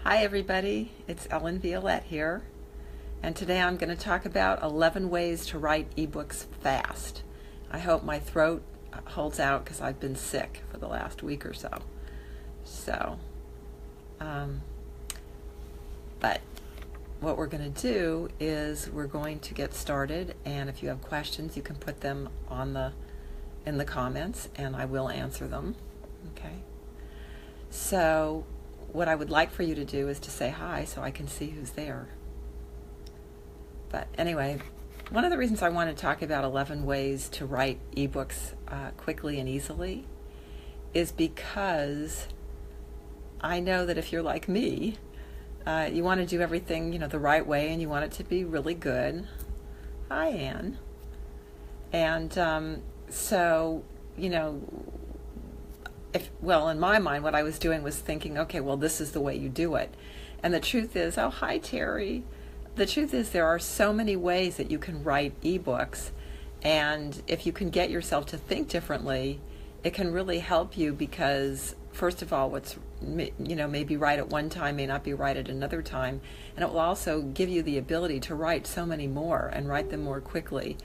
Hi everybody, it's Ellen Violette here, and today I'm going to talk about 11 ways to write ebooks fast. I hope my throat holds out because I've been sick for the last week or so. But what we're going to do is we're going to get started, and if you have questions you can put them in the comments and I will answer them. Okay. So what I would like for you to do is to say hi so I can see who's there. But anyway, one of the reasons I want to talk about 11 ways to write ebooks quickly and easily is because I know that if you're like me, you want to do everything the right way and you want it to be really good. Hi, Anne. And so in my mind, what I was doing was thinking, okay, well, this is the way you do it. And the truth is, oh, hi, Terry. The truth is there are so many ways that you can write ebooks. And if you can get yourself to think differently, it can really help you because, first of all, what's maybe right at one time may not be right at another time. And it will also give you the ability to write so many more and write them more quickly.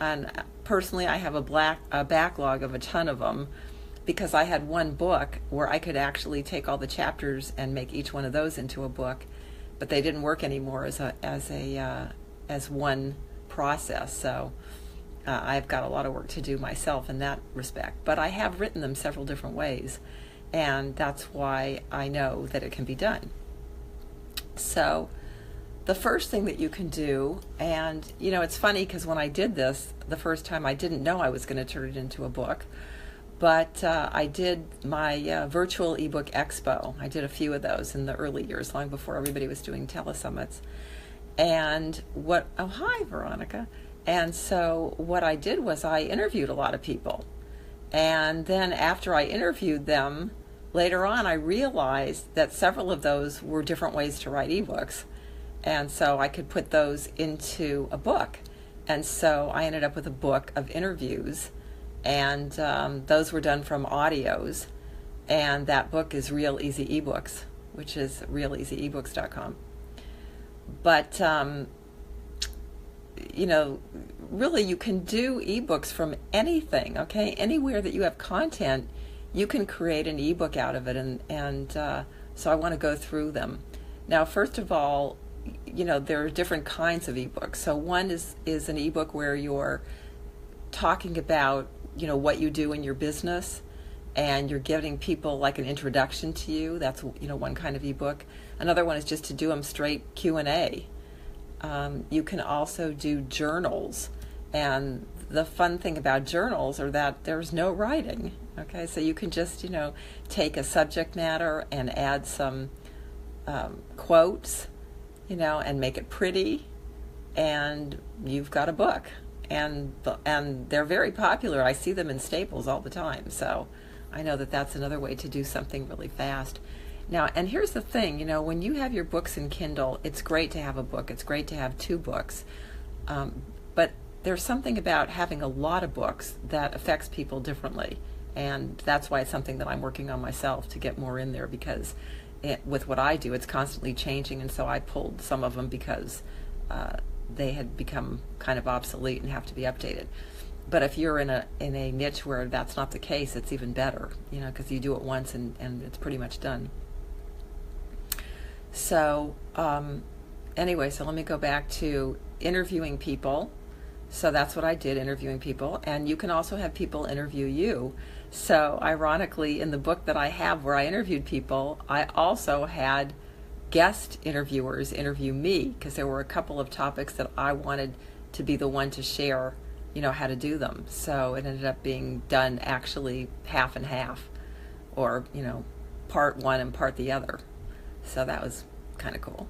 And personally, I have a backlog of a ton of them, because I had one book where I could actually take all the chapters and make each one of those into a book, but they didn't work anymore as one process. So I've got a lot of work to do myself in that respect. But I have written them several different ways, and that's why I know that it can be done. So the first thing that you can do, and it's funny because when I did this the first time, I didn't know I was going to turn it into a book. But I did my virtual ebook expo. I did a few of those in the early years, long before everybody was doing telesummits. And hi, Veronica. And so what I did was I interviewed a lot of people. And then after I interviewed them, later on I realized that several of those were different ways to write ebooks. And so I could put those into a book. And so I ended up with a book of interviews. And those were done from audios, and that book is Real Easy eBooks, which is realeasyebooks.com. But really you can do ebooks from anything. Okay, anywhere that you have content, you can create an ebook out of it, and so I want to go through them. Now, first of all, there are different kinds of ebooks. So one is an ebook where you're talking about what you do in your business, and you're giving people like an introduction to you. That's one kind of ebook. Another one is just to do them straight Q&A. You can also do journals, and the fun thing about journals are that there's no writing. Okay, so you can just take a subject matter and add some quotes, and make it pretty, and you've got a book. And they're very popular. I see them in Staples all the time. So I know that that's another way to do something really fast. Now, and here's the thing, when you have your books in Kindle, it's great to have a book. It's great to have two books. But there's something about having a lot of books that affects people differently. And that's why it's something that I'm working on myself to get more in there, because with what I do, it's constantly changing. And so I pulled some of them because they had become kind of obsolete and have to be updated. But if you're in a niche where that's not the case, it's even better, because you do it once and it's pretty much done. So anyway, so let me go back to interviewing people. So that's what I did, interviewing people. And you can also have people interview you. So ironically, in the book that I have where I interviewed people, I also had guest interviewers interview me, because there were a couple of topics that I wanted to be the one to share, how to do them. So it ended up being done actually half and half, or, part one and part the other. So that was kind of cool.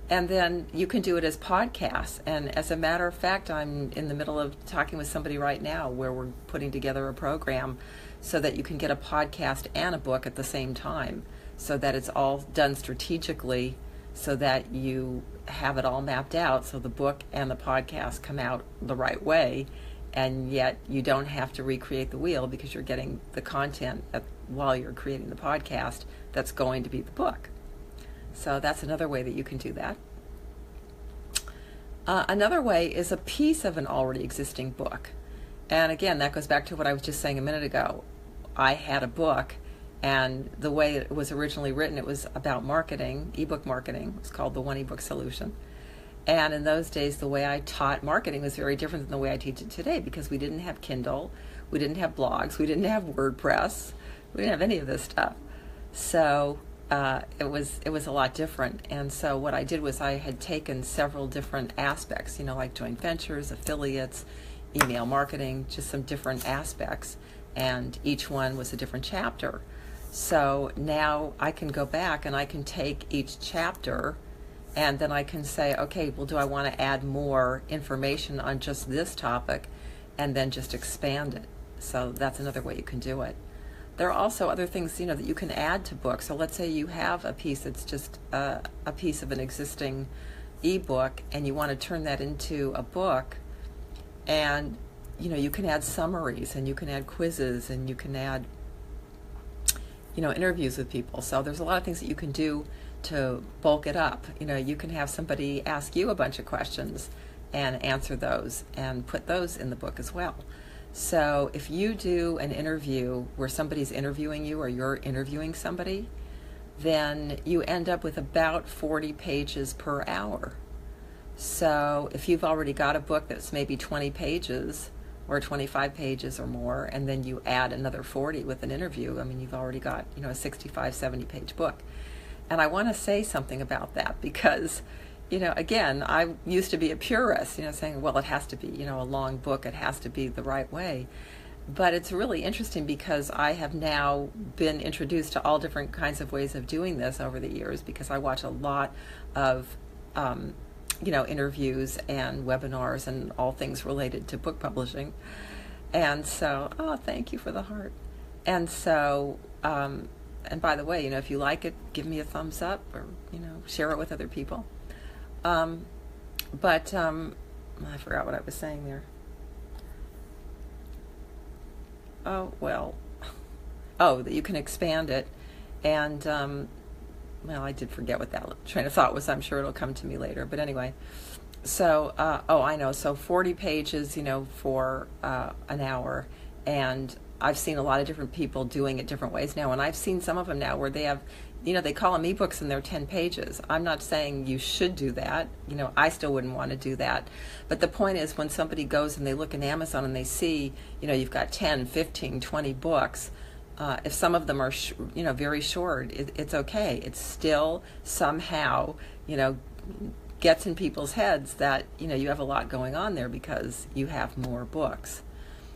And then you can do it as podcasts. And as a matter of fact, I'm in the middle of talking with somebody right now where we're putting together a program so that you can get a podcast and a book at the same time, so that it's all done strategically, so that you have it all mapped out, so the book and the podcast come out the right way, and yet you don't have to recreate the wheel because you're getting the content while you're creating the podcast that's going to be the book. So that's another way that you can do that. Another way is a piece of an already existing book. And again, that goes back to what I was just saying a minute ago. I had a book, and the way it was originally written, it was about marketing, ebook marketing. It was called the One eBook Solution. And in those days, the way I taught marketing was very different than the way I teach it today, because we didn't have Kindle, we didn't have blogs, we didn't have WordPress, we didn't have any of this stuff. So it was a lot different. And so what I did was I had taken several different aspects, like joint ventures, affiliates, email marketing, just some different aspects, and each one was a different chapter. So now I can go back and I can take each chapter, and then I can say, okay, well, do I want to add more information on just this topic, and then just expand it. So that's another way you can do it. There are also other things, that you can add to books. So let's say you have a piece that's just a piece of an existing ebook, and you want to turn that into a book, and you can add summaries, and you can add quizzes, and you can add interviews with people. So there's a lot of things that you can do to bulk it up. You can have somebody ask you a bunch of questions and answer those and put those in the book as well. So if you do an interview where somebody's interviewing you or you're interviewing somebody, then you end up with about 40 pages per hour. So if you've already got a book that's maybe 20 pages or 25 pages or more, and then you add another 40 with an interview, you've already got, a 65, 70 page book. And I want to say something about that because, again, I used to be a purist, saying, well, it has to be, a long book, it has to be the right way. But it's really interesting because I have now been introduced to all different kinds of ways of doing this over the years, because I watch a lot of interviews and webinars and all things related to book publishing. And so, thank you for the heart. And so, and by the way, if you like it, give me a thumbs up, or, share it with other people. I forgot what I was saying there. That you can expand it. And, I did forget what that train of thought was. I'm sure it'll come to me later. But anyway, so, I know. So 40 pages, for an hour. And I've seen a lot of different people doing it different ways now. And I've seen some of them now where they have, they call them ebooks and they're 10 pages. I'm not saying you should do that. I still wouldn't want to do that. But the point is, when somebody goes and they look in Amazon and they see, you've got 10, 15, 20 books, if some of them are, very short, it's okay. It's still somehow, gets in people's heads that, you have a lot going on there because you have more books.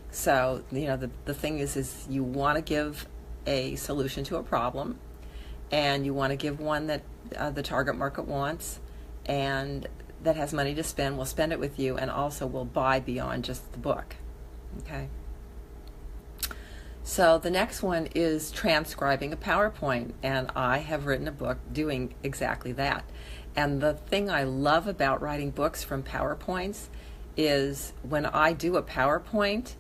So, the thing is you want to give a solution to a problem, and you want to give one that the target market wants, and that has money to spend, will spend it with you, and also will buy beyond just the book. Okay? So the next one is transcribing a PowerPoint, and I have written a book doing exactly that. And the thing I love about writing books from PowerPoints is when I do a PowerPoint,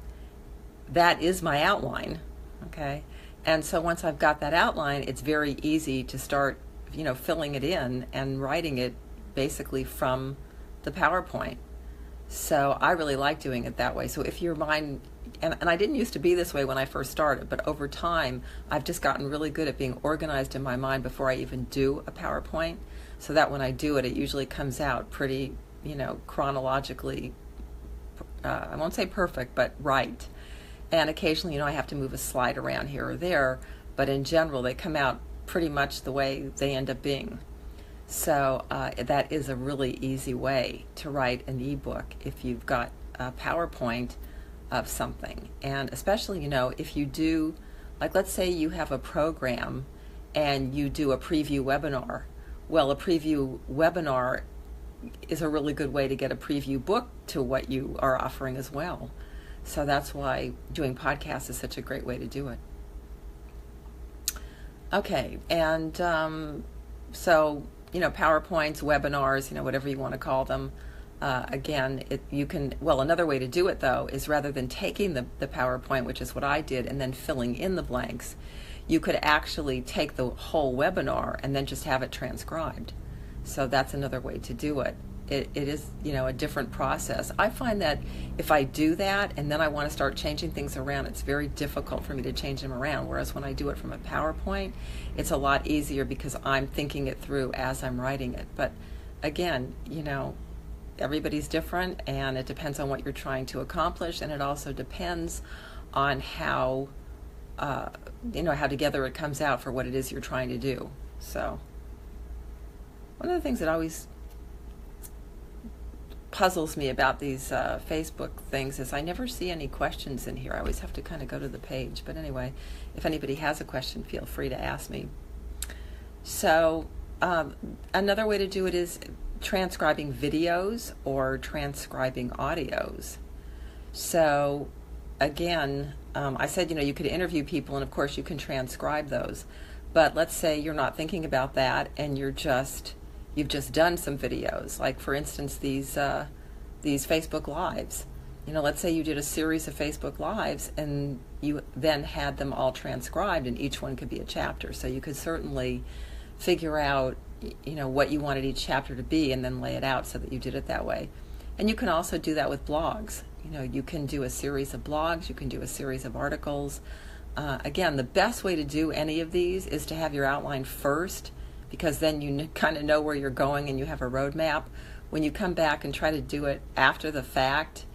that is my outline, okay? And so once I've got that outline, it's very easy to start, filling it in and writing it basically from the PowerPoint. So I really like doing it that way. So if your mind, and I didn't used to be this way when I first started, but over time, I've just gotten really good at being organized in my mind before I even do a PowerPoint, so that when I do it, it usually comes out pretty, chronologically, I won't say perfect, but right. And occasionally, I have to move a slide around here or there, but in general, they come out pretty much the way they end up being. So that is a really easy way to write an ebook if you've got a PowerPoint of something. And especially, if you do, like let's say you have a program and you do a preview webinar. Well, a preview webinar is a really good way to get a preview book to what you are offering as well. So that's why doing podcasts is such a great way to do it. Okay, and so, PowerPoints, webinars, whatever you want to call them. Again, another way to do it, though, is rather than taking the PowerPoint, which is what I did, and then filling in the blanks, you could actually take the whole webinar and then just have it transcribed. So that's another way to do it. It is, a different process. I find that if I do that and then I want to start changing things around, it's very difficult for me to change them around. Whereas when I do it from a PowerPoint, it's a lot easier because I'm thinking it through as I'm writing it. But again, everybody's different, and it depends on what you're trying to accomplish, and it also depends on how together it comes out for what it is you're trying to do. So one of the things that always puzzles me about these Facebook things is I never see any questions in here. I always have to kind of go to the page. But anyway, if anybody has a question, feel free to ask me. So another way to do it is transcribing videos or transcribing audios. So again, I said, you could interview people, and of course you can transcribe those. But let's say you're not thinking about that, and you've just done some videos, like for instance these Facebook Lives. Let's say you did a series of Facebook Lives and you then had them all transcribed, and each one could be a chapter. So you could certainly figure out what you wanted each chapter to be and then lay it out so that you did it that way. And you can also do that with blogs. You can do a series of blogs, you can do a series of articles. Again, the best way to do any of these is to have your outline first, because then you kind of know where you're going and you have a roadmap. When you come back and try to do it after the fact,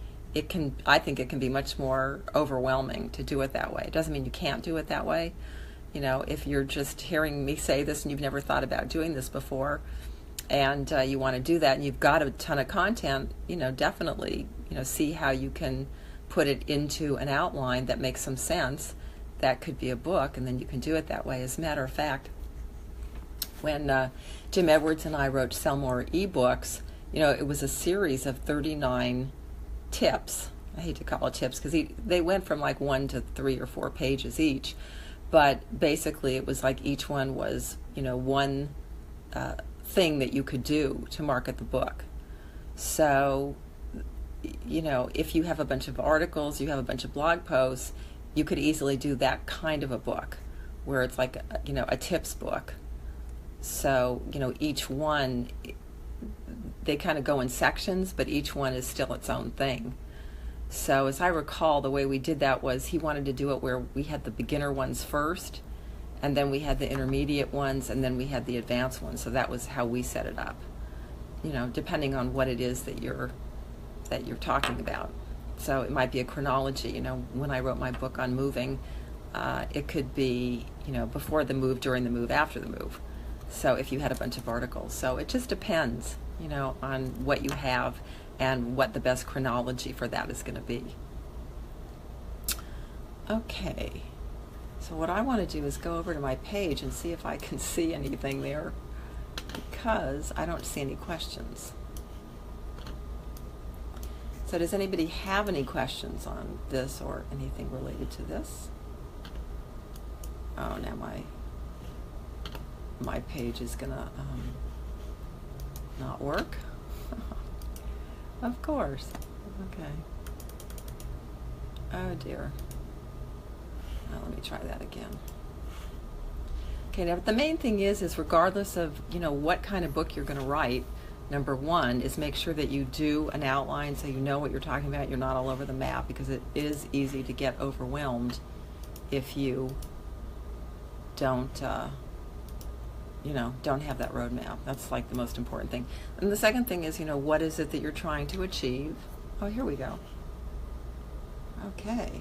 I think it can be much more overwhelming to do it that way. It doesn't mean you can't do it that way. If you're just hearing me say this and you've never thought about doing this before, and you want to do that and you've got a ton of content, definitely, see how you can put it into an outline that makes some sense. That could be a book, and then you can do it that way. As a matter of fact, when Jim Edwards and I wrote Sell More eBooks, it was a series of 39 tips. I hate to call it tips because they went from like 1 to 3 or 4 pages each, but basically it was like each one was, one thing that you could do to market the book. So, if you have a bunch of articles, you have a bunch of blog posts, you could easily do that kind of a book where it's like, a tips book. So, each one, they kind of go in sections, but each one is still its own thing. So as I recall, the way we did that was he wanted to do it where we had the beginner ones first, and then we had the intermediate ones, and then we had the advanced ones. So that was how we set it up, depending on what it is that you're talking about. So it might be a chronology. When I wrote my book on moving, it could be, before the move, during the move, after the move. So if you had a bunch of articles. So it just depends, on what you have and what the best chronology for that is going to be. Okay. So what I want to do is go over to my page and see if I can see anything there, because I don't see any questions. So does anybody have any questions on this or anything related to this? Oh, now my page is gonna not work. Of course. Okay. Oh dear. Now let me try that again. Okay, now the main thing is regardless of what kind of book you're going to write, number one is make sure that you do an outline so you know what you're talking about. You're not all over the map, because it is easy to get overwhelmed if you don't have that roadmap. That's like the most important thing. And the second thing is, what is it that you're trying to achieve? Oh, here we go. Okay.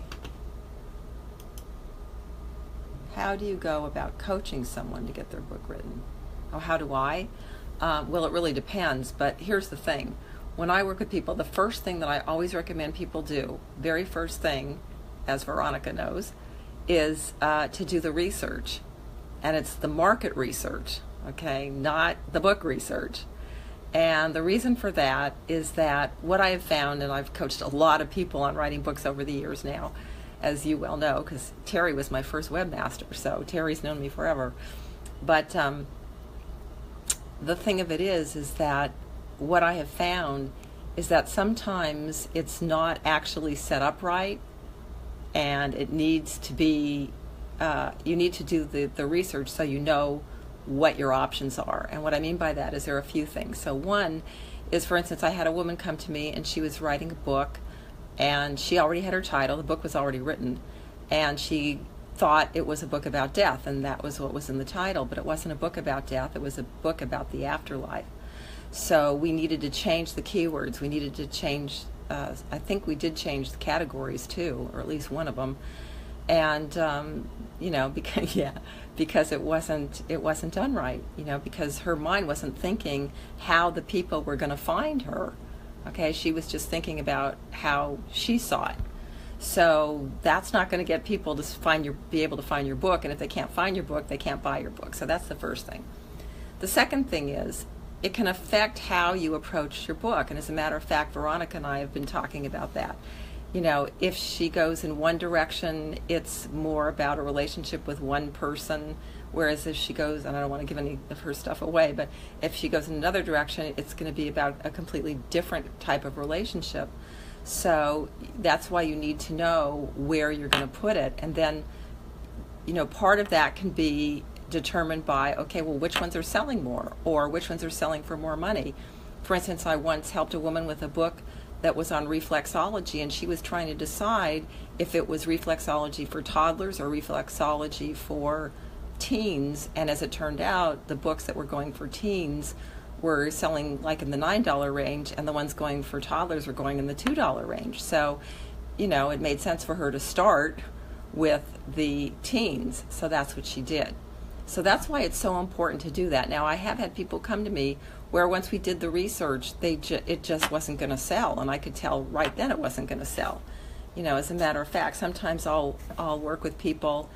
How do you go about coaching someone to get their book written? Oh, how do I? Well, it really depends, but here's the thing. When I work with people, the first thing that I always recommend people do, very first thing, as Veronica knows, is to do the research. And it's the market research, okay, not the book research. And the reason for that is that what I have found, and I've coached a lot of people on writing books over the years now, as you well know, because Terry was my first webmaster, so Terry's known me forever. But the thing of it is that what I have found is that sometimes it's not actually set up right, and it needs to be you need to do the research so you know what your options are. And what I mean by that is there are a few things. So one is, for instance, I had a woman come to me and she was writing a book, and she already had her title. The book was already written, and she thought it was a book about death, and that was what was in the title, but it wasn't a book about death. It was a book about the afterlife. So we needed to change the keywords. We needed to change, I think we did change the categories too, or at least one of them. And because it wasn't done right, because her mind wasn't thinking how the people were going to find her. Okay, she was just thinking about how she saw it. So that's not going to get people to be able to find your book, and if they can't find your book, they can't buy your book. So that's the first thing. The second thing is it can affect how you approach your book, and as a matter of fact, Veronica and I have been talking about that. If she goes in one direction, it's more about a relationship with one person, whereas if she goes, and I don't want to give any of her stuff away, but if she goes in another direction, it's going to be about a completely different type of relationship. So that's why you need to know where you're going to put it. And then, part of that can be determined by, okay, well, which ones are selling more, or which ones are selling for more money. For instance, I once helped a woman with a book that was on reflexology, and she was trying to decide if it was reflexology for toddlers or reflexology for teens. And as it turned out, the books that were going for teens were selling like in the $9 range, and the ones going for toddlers were going in the $2 range. So, it made sense for her to start with the teens. So that's what she did. So that's why it's so important to do that. Now, I have had people come to me where once we did the research, it just wasn't going to sell, and I could tell right then it wasn't going to sell. As a matter of fact, sometimes I'll work with people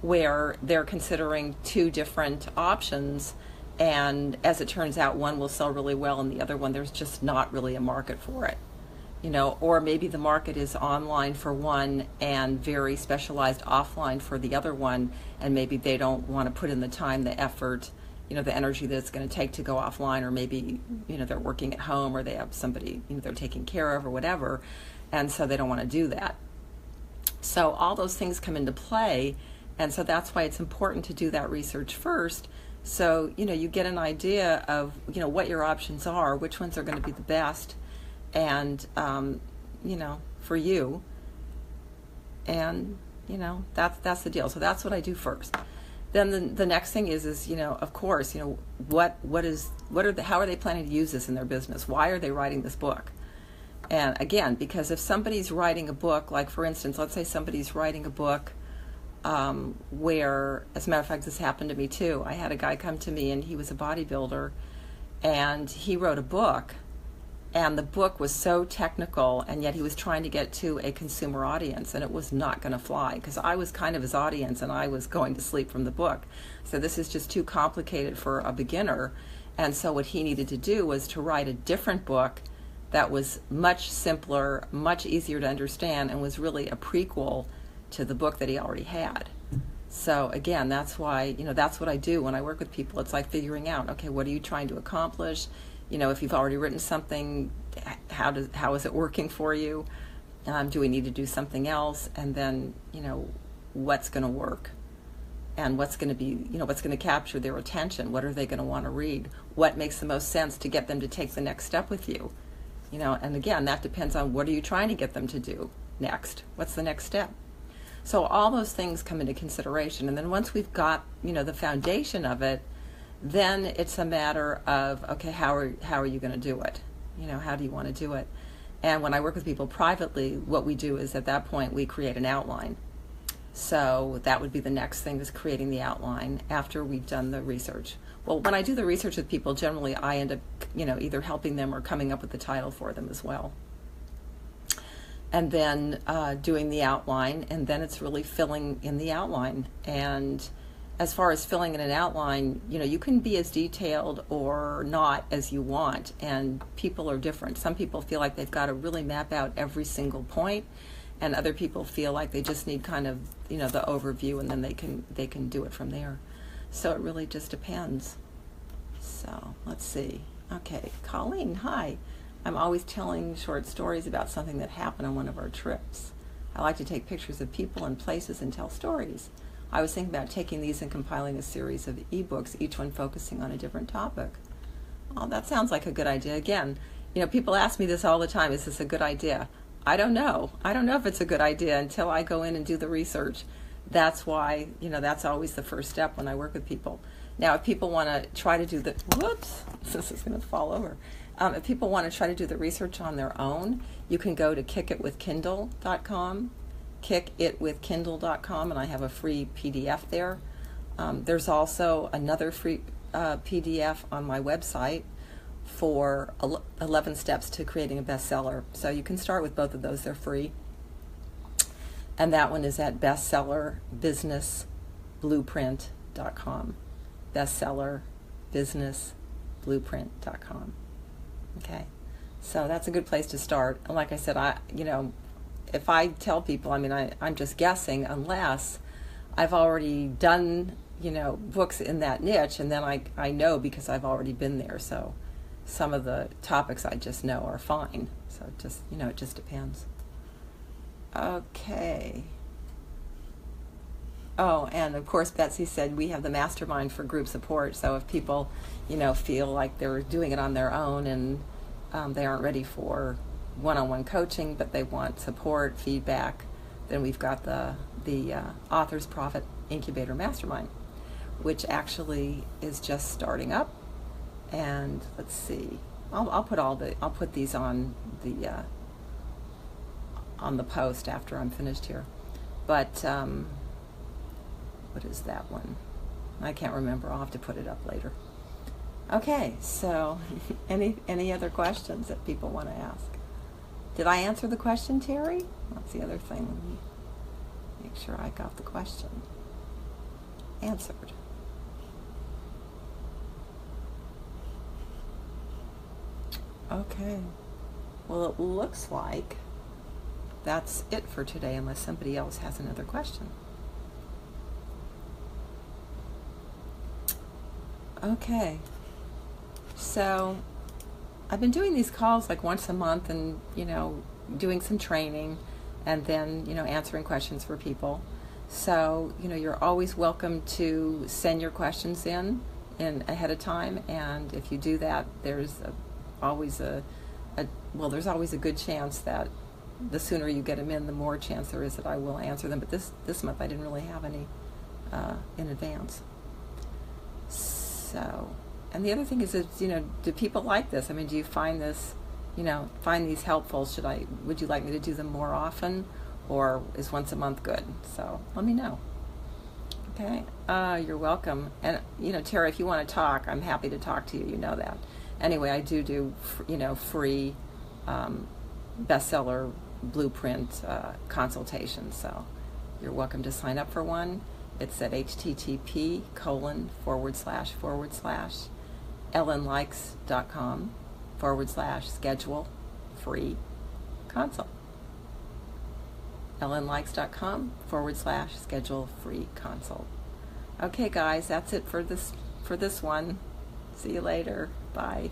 where they're considering two different options, and as it turns out, one will sell really well, and the other one, there's just not really a market for it. Or maybe the market is online for one and very specialized offline for the other one, and maybe they don't want to put in the time, the effort, the energy that it's going to take to go offline, or maybe, they're working at home, or they have somebody, they're taking care of, or whatever, and so they don't want to do that. So all those things come into play, and so that's why it's important to do that research first, so, you get an idea of, what your options are, which ones are going to be the best, and, for you, and, that's the deal. So that's what I do first. Then the next thing is of course, how are they planning to use this in their business? Why are they writing this book? And again, because if somebody's writing a book, like for instance, let's say somebody's writing a book where, as a matter of fact, this happened to me too. I had a guy come to me, and he was a bodybuilder, and he wrote a book, and the book was so technical, and yet he was trying to get to a consumer audience, and it was not going to fly because I was kind of his audience, and I was going to sleep from the book. So this is just too complicated for a beginner. And so what he needed to do was to write a different book that was much simpler, much easier to understand, and was really a prequel to the book that he already had. So again, that's why, that's what I do when I work with people. It's like figuring out, okay, what are you trying to accomplish? If you've already written something, how is it working for you? Do we need to do something else? And then, what's going to work? And what's going to be, what's going to capture their attention? What are they going to want to read? What makes the most sense to get them to take the next step with you? And again, that depends on what are you trying to get them to do next? What's the next step? So all those things come into consideration. And then once we've got, the foundation of it, then it's a matter of, okay, how are you going to do it? How do you want to do it? And when I work with people privately, what we do is at that point we create an outline. So that would be the next thing, is creating the outline after we've done the research. Well, when I do the research with people, generally I end up, either helping them or coming up with the title for them as well. And then doing the outline, and then it's really filling in the outline. And as far as filling in an outline, you can be as detailed or not as you want, and people are different. Some people feel like they've got to really map out every single point, and other people feel like they just need kind of, the overview, and then they can do it from there. So it really just depends. So let's see. Okay, Colleen, hi. I'm always telling short stories about something that happened on one of our trips. I like to take pictures of people and places and tell stories. I was thinking about taking these and compiling a series of ebooks, each one focusing on a different topic. Oh, that sounds like a good idea. Again, people ask me this all the time, is this a good idea? I don't know. I don't know if it's a good idea until I go in and do the research. That's why, that's always the first step when I work with people. Now, if people want to try to do the, whoops, this is going to fall over. If people want to try to do the research on their own, you can go to kickitwithkindle.com, kickitwithkindle.com, and I have a free PDF there. There's also another free PDF on my website for 11 steps to creating a bestseller. So you can start with both of those. They're free. And that one is at bestsellerbusinessblueprint.com. bestsellerbusinessblueprint.com. Okay, so that's a good place to start. And like I said, if I tell people, I'm just guessing unless I've already done, books in that niche, and then I know because I've already been there. So some of the topics I just know are fine. So it just depends. Okay. Oh, and of course, Betsy said we have the Mastermind for group support. So if people, feel like they're doing it on their own and they aren't ready for one-on-one coaching, but they want support, feedback, then we've got the Author's Profit Incubator Mastermind, which actually is just starting up. And let's see, I'll put these on the post after I'm finished here. But what is that one? I can't remember. I'll have to put it up later. Okay, so any other questions that people want to ask? Did I answer the question, Terry? That's the other thing. Let me make sure I got the question answered. Okay. Well, it looks like that's it for today, unless somebody else has another question. Okay. So I've been doing these calls like once a month and, doing some training and then, answering questions for people. So, you're always welcome to send your questions in ahead of time. And if you do that, there's always a good chance that the sooner you get them in, the more chance there is that I will answer them. But this month I didn't really have any in advance. So, and the other thing is, do people like this? Do you find this, find these helpful? Would you like me to do them more often, or is once a month good? So let me know. Okay, you're welcome. And Tara, if you want to talk, I'm happy to talk to you. You know that. Anyway, I do free bestseller blueprint consultations. So you're welcome to sign up for one. It's at http://ellenlikes.com/schedule free consult. ellenlikes.com/schedule free consult. Okay, guys, that's it for this one. See you later. Bye.